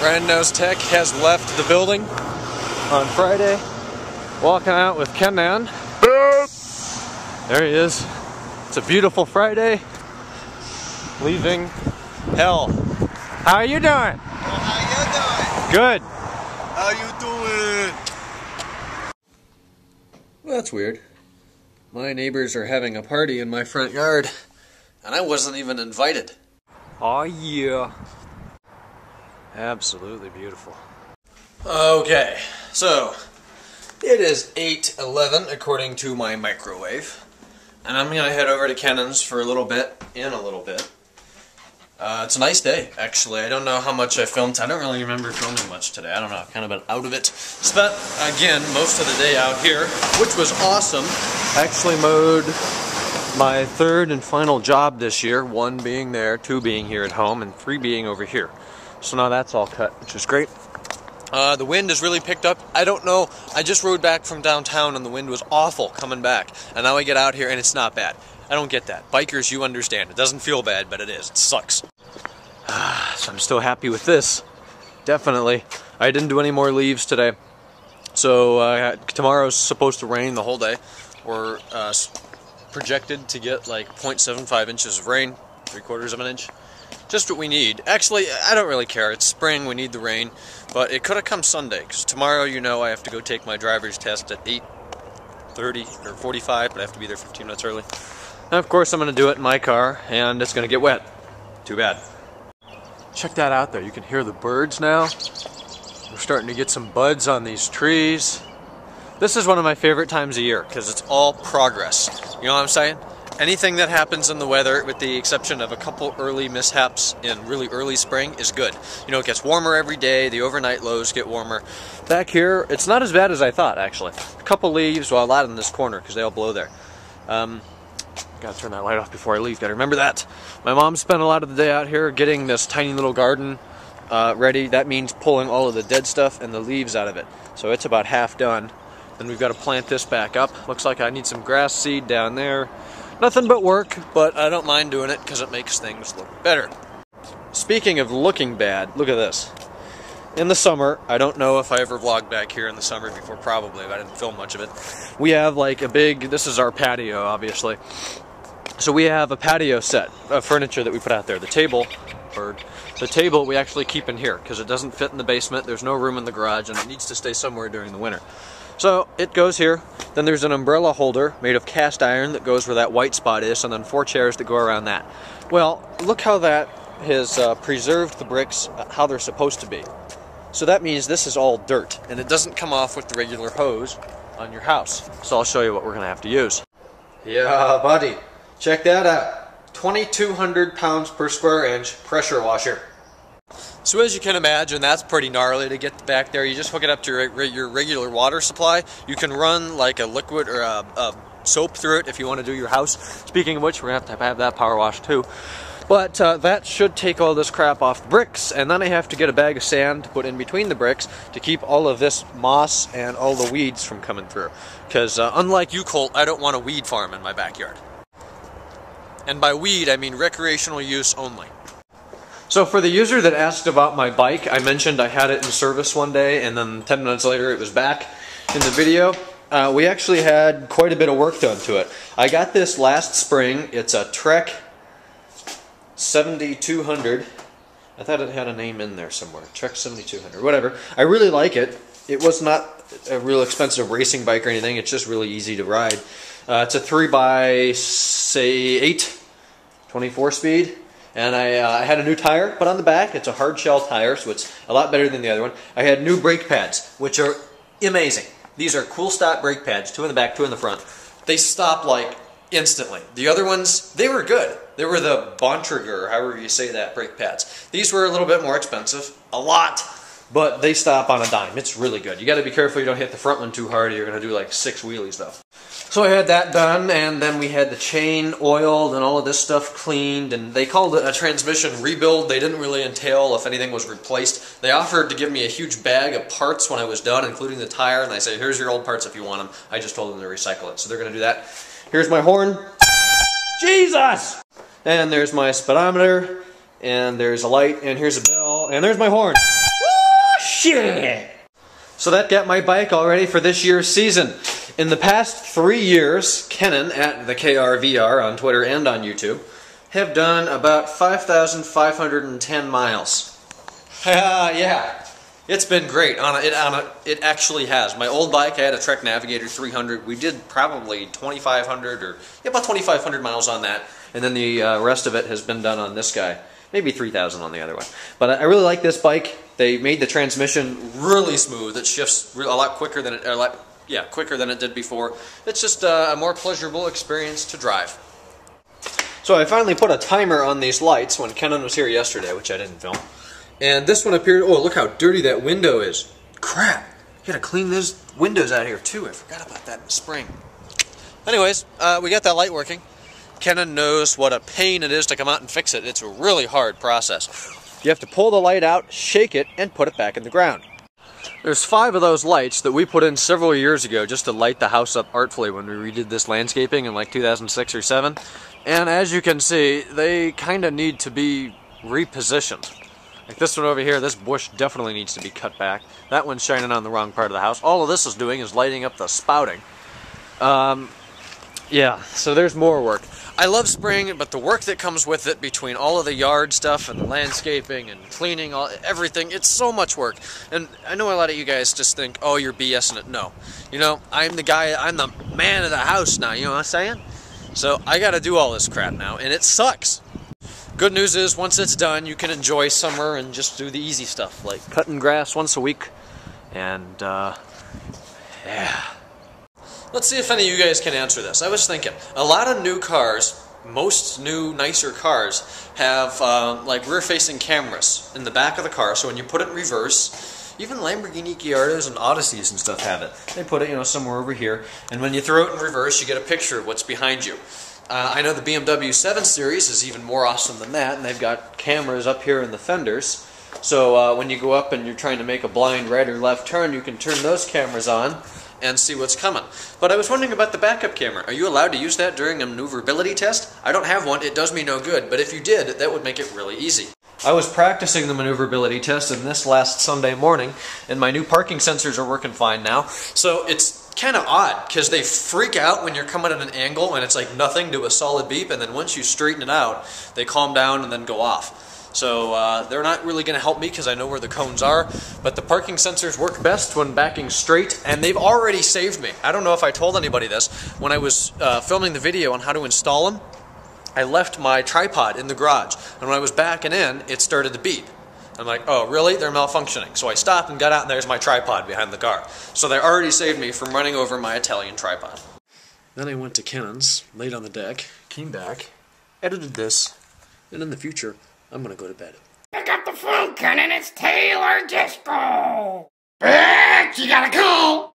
Ryan Knows Tech has left the building on Friday. Walking out with Kenan. There he is. It's a beautiful Friday. Leaving hell. How are you doing? How you doing? Good. How you doing? Well, that's weird. My neighbors are having a party in my front yard, and I wasn't even invited. Oh yeah. Absolutely beautiful. Okay, so it is 8:11 according to my microwave, and I'm gonna head over to Kenan's for a little bit. It's a nice day, actually. I don't know how much I filmed. I don't really remember filming much today. I don't know. I've kind of been out of it. Spent, again, most of the day out here, which was awesome. I actually mowed my third and final job this year. 1 being there, 2 being here at home, and 3 being over here. So now that's all cut, which is great. The wind has really picked up. I don't know. I just rode back from downtown and the wind was awful coming back. And now I get out here and it's not bad. I don't get that. Bikers, you understand. It doesn't feel bad, but it is. It sucks. So I'm still happy with this. Definitely. I didn't do any more leaves today. So tomorrow's supposed to rain the whole day. We're projected to get like 0.75 inches of rain, 3/4 of an inch. Just what we need. Actually, I don't really care. It's spring, we need the rain. But it could have come Sunday, because tomorrow, you know, I have to go take my driver's test at 8:30 or 45, but I have to be there 15 minutes early. And of course, I'm going to do it in my car, and it's going to get wet. Too bad. Check that out there. You can hear the birds now. We're starting to get some buds on these trees. This is one of my favorite times of year, because it's all progress. You know what I'm saying? Anything that happens in the weather, with the exception of a couple early mishaps in really early spring, is good. You know, it gets warmer every day, the overnight lows get warmer. Back here, it's not as bad as I thought, actually. A couple leaves, well, a lot in this corner, because they all blow there. Gotta turn that light off before I leave, gotta remember that. My mom spent a lot of the day out here getting this tiny little garden ready. That means pulling all of the dead stuff and the leaves out of it. So it's about half done. Then we've got to plant this back up. Looks like I need some grass seed down there. Nothing but work, but I don't mind doing it because it makes things look better. Speaking of looking bad, look at this. In the summer, I don't know if I ever vlogged back here in the summer before, probably, but I didn't film much of it. We have like a big, this is our patio, obviously. So we have a patio set of furniture that we put out there. The table we actually keep in here because it doesn't fit in the basement, there's no room in the garage, and it needs to stay somewhere during the winter. So it goes here. Then there's an umbrella holder made of cast iron that goes where that white spot is, and then 4 chairs that go around that. Well, look how that has preserved the bricks how they're supposed to be. So that means this is all dirt, and it doesn't come off with the regular hose on your house. So I'll show you what we're going to have to use. Yeah, buddy. Check that out. 2,200 pounds per square inch pressure washer. So as you can imagine, that's pretty gnarly to get back there. You just hook it up to your regular water supply. You can run like a liquid or a soap through it if you want to do your house. Speaking of which, we're going to have that power wash too. But that should take all this crap off the bricks, and then I have to get a bag of sand to put in between the bricks to keep all of this moss and all the weeds from coming through. Because unlike you, Colt, I don't want a weed farm in my backyard. And by weed, I mean recreational use only. So for the user that asked about my bike, I mentioned I had it in service one day, and then 10 minutes later it was back in the video. We actually had quite a bit of work done to it. I got this last spring. It's a Trek 7200. I thought it had a name in there somewhere. Trek 7200, whatever. I really like it. It was not a real expensive racing bike or anything. It's just really easy to ride. It's a 3x8, 24 speed. And I had a new tire put on the back. It's a hard shell tire, so it's a lot better than the other one. I had new brake pads, which are amazing. These are cool stop brake pads, 2 in the back, 2 in the front. They stop like instantly. The other ones, they were good. They were the Bontrager, or however you say that, brake pads. These were a little bit more expensive, a lot, but they stop on a dime. It's really good. You got to be careful you don't hit the front one too hard, or you're going to do like 6 wheelies though. So I had that done, and then we had the chain oiled and all of this stuff cleaned, and they called it a transmission rebuild. They didn't really entail if anything was replaced. They offered to give me a huge bag of parts when I was done, including the tire, and I said, here's your old parts if you want them. I just told them to recycle it, so they're going to do that. Here's my horn. Jesus! And there's my speedometer, and there's a light, and here's a bell, and there's my horn. Shit! So that got my bike all ready for this year's season. In the past 3 years, Kenan at the KRVR on Twitter and on YouTube have done about 5,510 miles. Yeah, it's been great. It actually has. My old bike, I had a Trek Navigator 300. We did probably 2,500 or about 2,500 miles on that, and then the rest of it has been done on this guy. Maybe 3,000 on the other one. But I really like this bike. They made the transmission really smooth. It shifts a lot quicker than quicker than it did before. It's just a more pleasurable experience to drive. So I finally put a timer on these lights when Kenan was here yesterday, which I didn't film. And this one appeared. Oh, look how dirty that window is. Crap! You gotta clean those windows out here too. I forgot about that in the spring. Anyways, we got that light working. Kenan knows what a pain it is to come out and fix it. It's a really hard process. You have to pull the light out, shake it, and put it back in the ground. There's 5 of those lights that we put in several years ago just to light the house up artfully when we redid this landscaping in like 2006 or 7. And as you can see, they kind of need to be repositioned. Like this one over here, this bush definitely needs to be cut back. That one's shining on the wrong part of the house. All of this is doing is lighting up the spouting. Yeah, so there's more work. I love spring, but the work that comes with it between all of the yard stuff and the landscaping and cleaning, everything, it's so much work. And I know a lot of you guys just think, oh, you're BSing it. No. You know, I'm the guy, I'm the man of the house now, you know what I'm saying? So I gotta do all this crap now, and it sucks. Good news is, once it's done, you can enjoy summer and just do the easy stuff, like cutting grass once a week, and, yeah. Let's see if any of you guys can answer this. I was thinking, a lot of new cars, most new, nicer cars, have like rear-facing cameras in the back of the car, so when you put it in reverse, even Lamborghini Gallardos and Odysseys and stuff have it. They put it, you know, somewhere over here, and when you throw it in reverse, you get a picture of what's behind you. I know the BMW 7 Series is even more awesome than that, and they've got cameras up here in the fenders, so when you go up and you're trying to make a blind right or left turn, you can turn those cameras on and see what's coming. But I was wondering about the backup camera. Are you allowed to use that during a maneuverability test? I don't have one, it does me no good, but if you did, that would make it really easy. I was practicing the maneuverability test in this last Sunday morning, and my new parking sensors are working fine now, so it's kind of odd, because they freak out when you're coming at an angle and it's like nothing to a solid beep, and then once you straighten it out, they calm down and then go off. So they're not really going to help me because I know where the cones are, but the parking sensors work best when backing straight, and they've already saved me. I don't know if I told anybody this. When I was filming the video on how to install them, I left my tripod in the garage, and when I was backing in, it started to beep. I'm like, oh really? They're malfunctioning. So I stopped and got out, and there's my tripod behind the car. So they already saved me from running over my Italian tripod. Then I went to Kenan's, laid on the deck, came back, edited this, and in the future, I'm gonna go to bed. Pick up the phone, Kenan. It's Taylor Disco. Bitch, you gotta go.